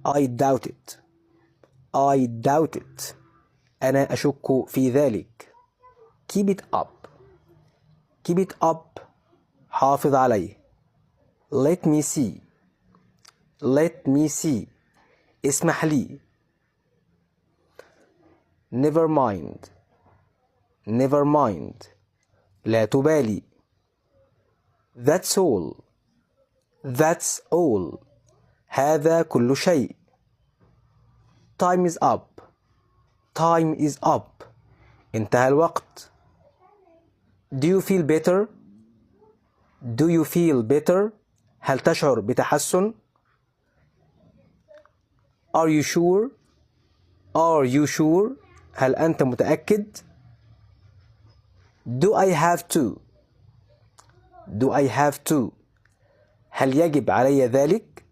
I doubt it. I doubt it. أنا أشك في ذلك. Keep it up. Keep it up. حافظ عليه. Let me see. Let me see. اسمح لي. Never mind. Never mind. لا تبالي. That's all. That's all. هذا كل شيء. Time is up. Time is up. انتهى الوقت. Do you feel better? Do you feel better? هل تشعر بتحسن؟ Are you sure? Are you sure? هل أنت متأكد؟ Do I have to? Do I have to? هل يجب علي ذلك؟